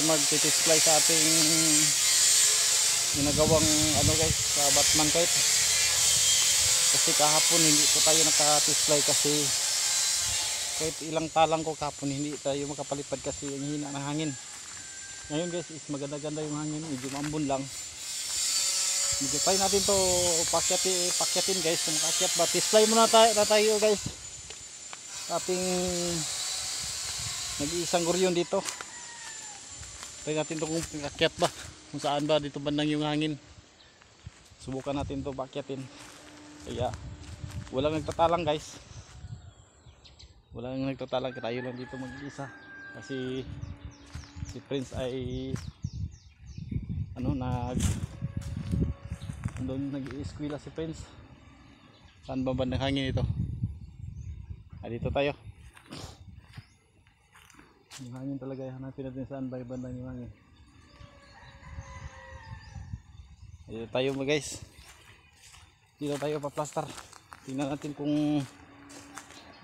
mag-display sa ating ginagawang ano guys, sa Batman kite. Kasi kahapon hindi po tayo naka-display kasi kahit ilang talang ko kahapon hindi tayo makapalipad kasi ang hina ng hangin. Ngayon guys is maganda-ganda yung hangin, medyo maambon lang. Medyo try natin to pakyatin guys, kung makakyat ba. Display muna tayo guys. Ating nag-iisang guryon dito. Try natin to kung makakyat ba, kung saan ba dito bandang yung hangin. Subukan natin to pakyatin. Kaya walang nagtatalang guys, walang nagtatalang, tayo lang dito mag-isa kasi si Prince ay ano nag-i-eskwela si Prince. Saan ba bandang hangin ito? Dito tayo. Yung hangin talaga, hanapin natin saan ba bandang yung hangin. Dito tayo guys. Dito tayo pa-plaster. Tingnan natin kung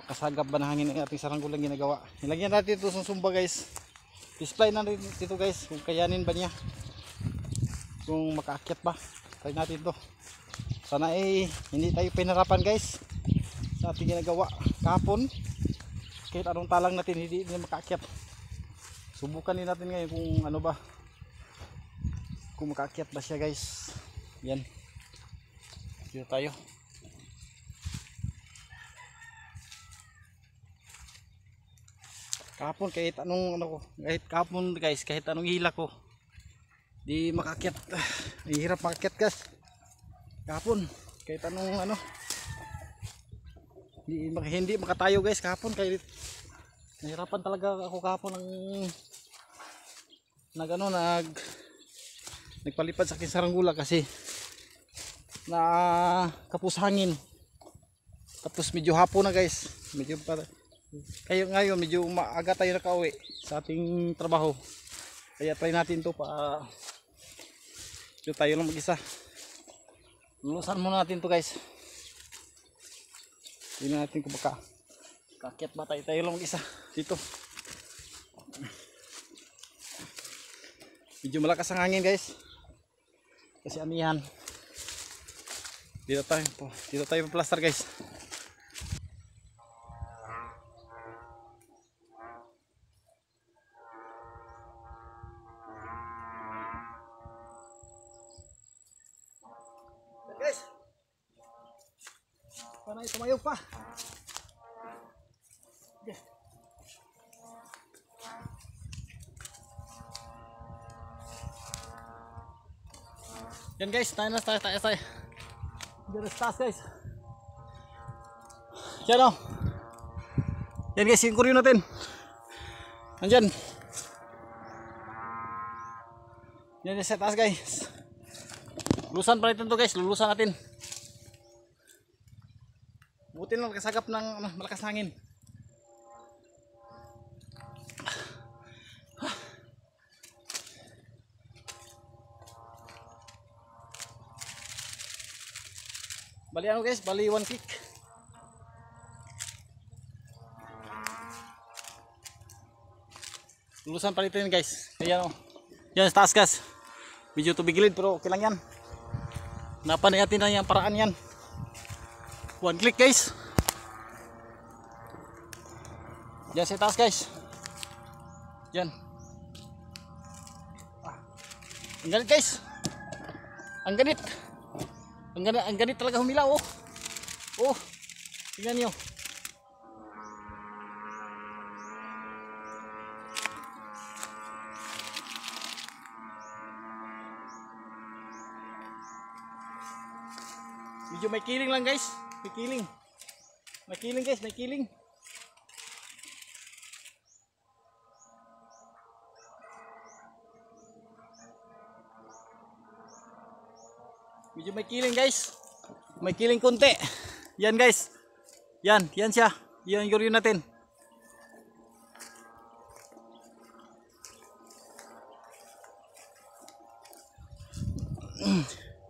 makasagap ba ng hangin ang ating saranggolang ginagawa. Nilagyan natin ito sa sumba guys. Display na rin dito guys, kung kayanin ba niya, kung makaakyat ba. Try natin to. Sana hindi tayo pinarapan guys sa ating ginagawa kahapon. Kahit anong talang natin hindi makaakyat. Subukan din natin ngayon kung ano ba, kung makaakyat ba siya guys. Yan, dito tayo. Kahapon kahit anong kahapon guys, kahit anong hila ko di makaakyat. Hirap makaakyat guys kahapon, kahit anong hindi makatayo guys kahapon. Kahit nahirapan talaga ako kahapon nagpalipad sa aking saranggula kasi na kapos hangin. Tapos medyo hapon na guys, medyo kayo ngayon medyo maaga tayo nakauwi sa ating trabaho. Kaya try natin to dito tayo lang mag-isa. Lulusan muna natin to guys. Tingnan natin kung kakit ba tayo lang mag-isa dito. Medyo malakas ang hangin guys kasi amihan. Dito tayo pa-plaster guys. Guys, panay tumayo pa. Okay. Yan guys, tayo. Diyan sa taas guys. Yan o. Yan guys, yung kuryo natin. Andyan. Yan sa taas guys. Lulusan pa natin to guys, lulusan natin. Buti lang kasagap ng malakas na hangin. Bali guys, bali 1 kick. Lulusan pa natin guys. Ayan o. Yan sa taas guys. Medyo tubigilid pero okay lang yan. Napanay natin na yung paraan yan. 1 click guys. Yan sa taas guys. Yan. Ang ganit guys. Ang ganit. Ang ganit talaga humilaw oh. Oh. Tingnan niyo. Medyo may kiling lang guys. May kiling. May kiling guys, may kiling. Medyo may kiling guys. May kiling konti. Yan guys. Yan siya. Yan yung natin.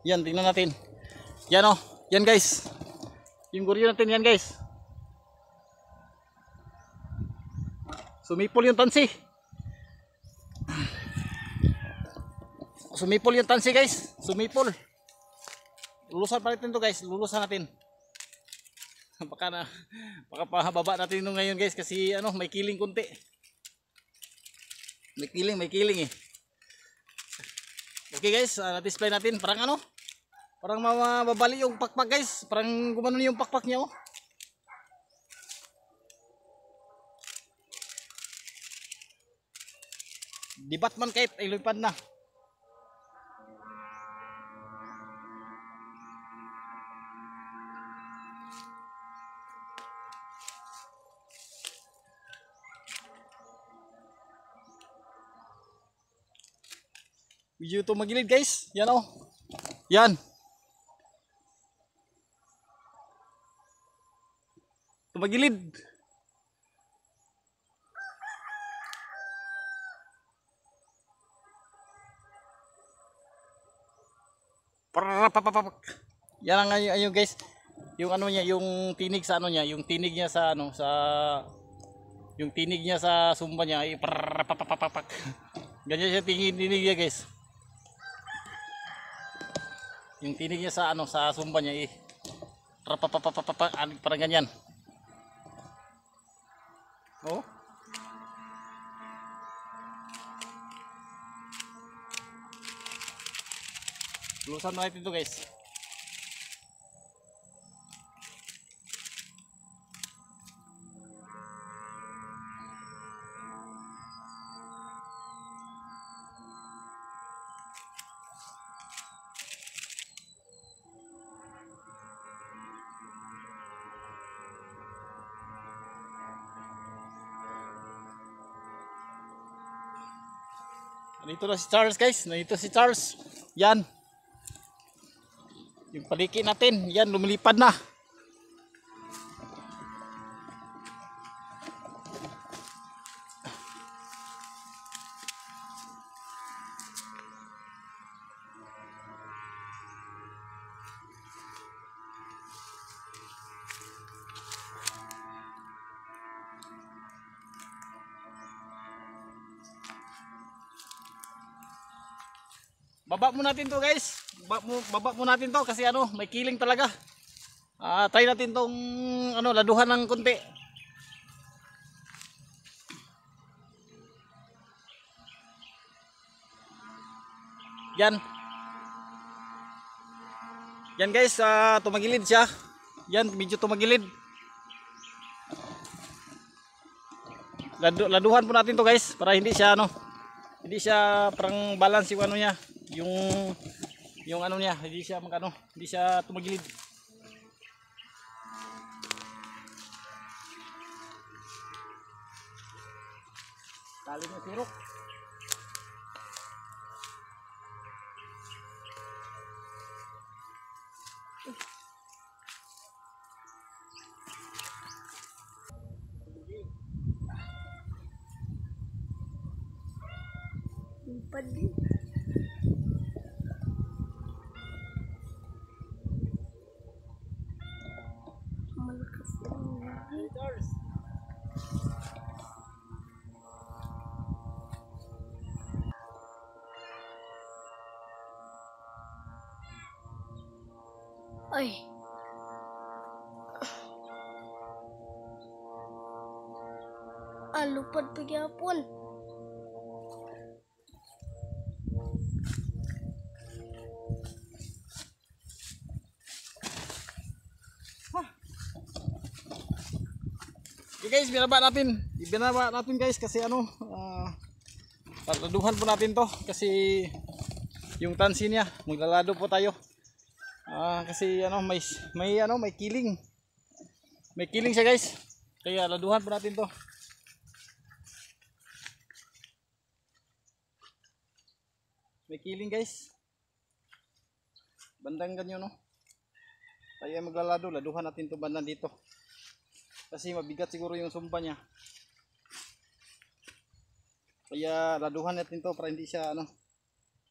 Yan, tingnan natin. Yan oh. Yan guys. Yung guryo natin yan guys. Sumipol yung tansi. sumipol yung tansi guys. Sumipol. Lulusan pa natin to guys. Lulusan natin. Baka pababa natin ito ngayon guys. Kasi ano, may kiling kunti. May kiling eh. Okay guys, na-display natin. Parang ano? Parang mababali yung pakpak guys. Parang gumano yung pakpak niya oh. Di Batman kahit ay lupad na. Medyo tumagilid guys. Yan oh. Yan. Tumagilid. Yan ang ayun guys. Yung ano niya, yung tinig sa ano niya, yung tinig niya sa ano sa yung tinig niya sa sumba niya ay ganyan siya tinig niya guys. Yung tinig niya sa ano sa sumba niya eh parang ganyan. Oh. Lusan natin ito guys. Nandito na si Charles guys. Nandito si Charles. Yan. Yung paliki natin. Yan, lumilipad na. Baba mo natin to guys. Baba mo natin to kasi ano, may kiling talaga. Try natin tong ano, laduhan ng konti. Yan. Yan guys, tumagilid siya. Yan, medyo tumagilid. Laduhan po natin to guys para hindi siya ano, hindi siya parang balance yung ano niya. Yung ano niya, hindi siya magano, hindi siya tumagilid. Tali mo sirok. Lumpad din. Malakas yung Charles. ay. Lupad pagyapon. Okay guys, binaba natin. Ibinaba natin guys kasi ano, laduhan po natin to kasi yung tansi niya, maglalado po tayo. Kasi ano, may kiling. May kiling siya guys. Kaya laduhan po natin to. May kiling guys. Bandang ganyo no. Tayo ay maglalado, laduhan natin to bandang dito. Kasi mabigat siguro yung sumba niya. Kaya laduhan natin to para hindi siya ano,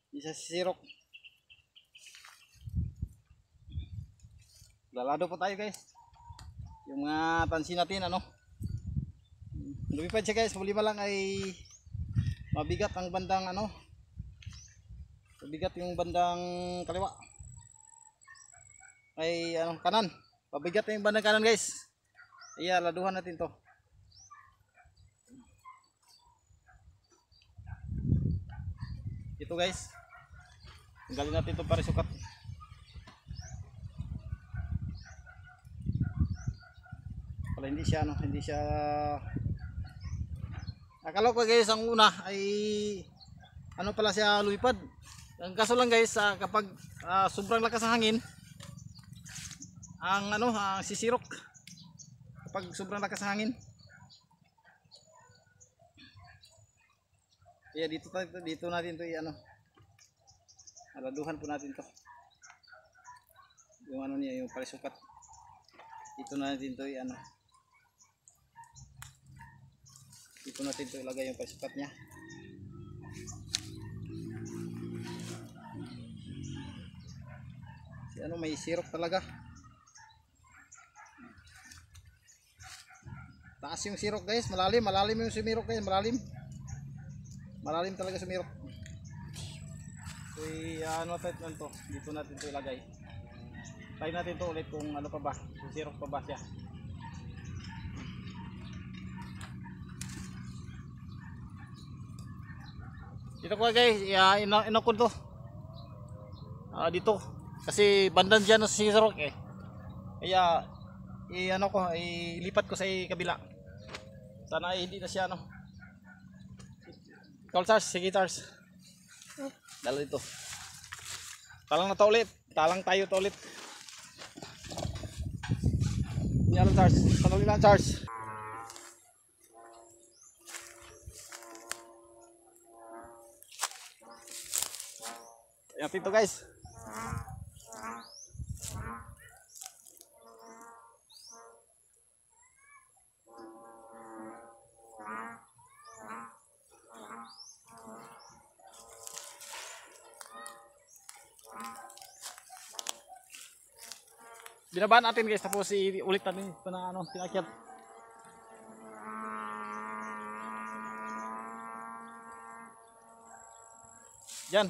hindi siya sisirok. Lalado po tayo guys. Yung mga tansi natin ano. Lumipad siya guys, problema lang ay mabigat ang bandang ano. Pabigat yung bandang kaliwa. Ay ano, kanan. Pabigat na yung bandang kanan guys. Iya, laduhan natin to. Ito guys. Tanggalin natin itong parisukat. Para hindi siya ano, hindi siya. Akala ko guys ang una ay ano pala siya lumipad. Ang kaso lang guys, kapag sobrang lakas ng hangin, ang ano, sisirok. Kapag sobrang lakas ng hangin. Kaya dito natin 'to i-ano. Aladuhan po natin 'to. Yung ano niya, yung parisukat. Dito natin 'to i-ano. Dito natin 'to ilagay yung parisukat niya. Ano, may sirok talaga. Taas yung sirok guys, malalim yung sumirok guys, malalim talaga sumirok. So ano natin to, dito natin to ilagay. Try natin to ulit kung ano pa ba, kung sirok pa ba siya. Dito ko guys, inakon to dito kasi bandan dyan sa sirok eh. Kaya ano ko, ilipat ko sa kabila. Sana hindi na siya ano. Call Tars, sige Tars. Dalo dito. Talang na to ulit. Talang tayo to ulit. Yan lang Tars. Tanongin lang Tars. Yan dito guys. Binabaan natin guys, tapos ulit natin ito na ano, pinakyat. Yan.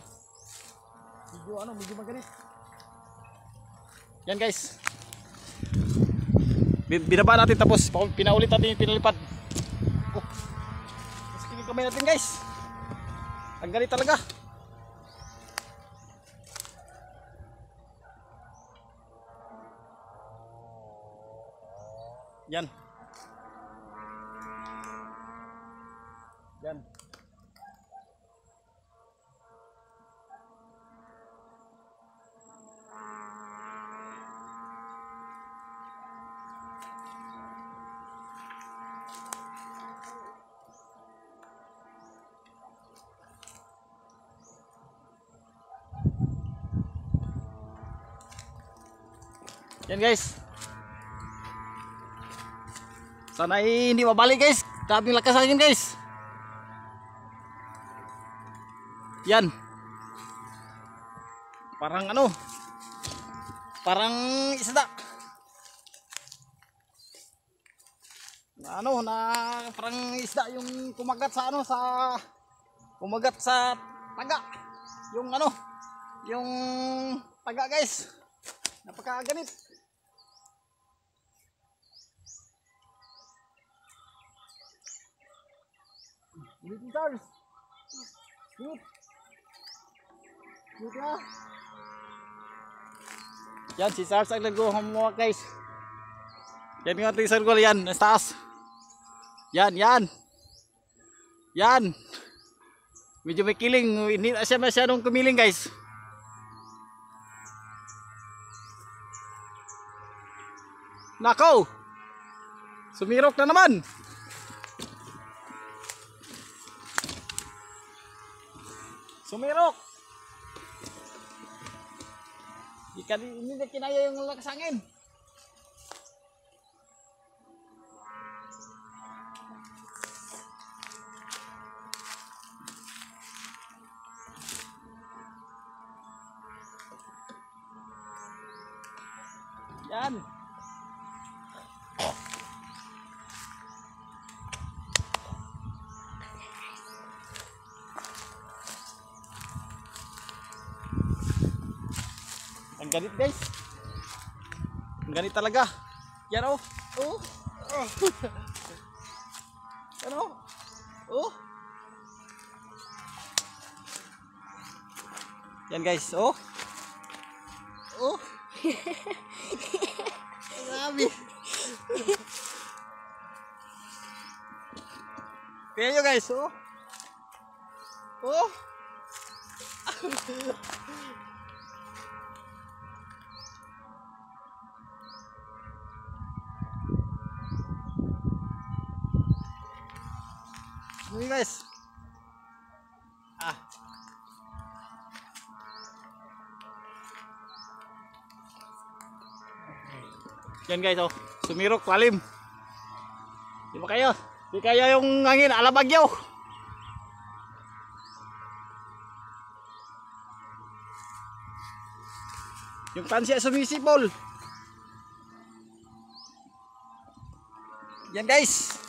Medyo magalit. Yan guys. Binabaan natin tapos pinaulit natin yung pinalipad. Oh. Mas kinig kamay natin guys. Ang galit talaga. Yan. Yan. Yan guys. Sana hindi mabalik guys. Grabing lakas angin guys. Yan. Parang ano? Parang isda. Ano na parang isda yung kumagat sa ano taga. Yung ano? Yung taga guys. Napakaganit. Ulitin Charles. Shoot. Shoot ya. Yan si Charles ang nag-homework guys. Yan yung ating circle yan. Nasa taas. Yan. Yan. Medyo may kiling. Hindi na siya masyadong kumiling guys. Nako. Sumirok na naman. Sumirok. Hindi na kinaya yung lakas angin. Yan. ganit guys. Ang ganit talaga. Yan oh. Oh. Oh. Yan oh. Oh. Yan guys, oh. Oh. Grabe. Kaya nyo guys, oh. Oh. Ini guys. Ah. Yan guys, oh. Sumirok, lalim. Di ba kayo? Di kaya yung hangin, alabagyaw. Yung tansya sumisipol. Yan guys.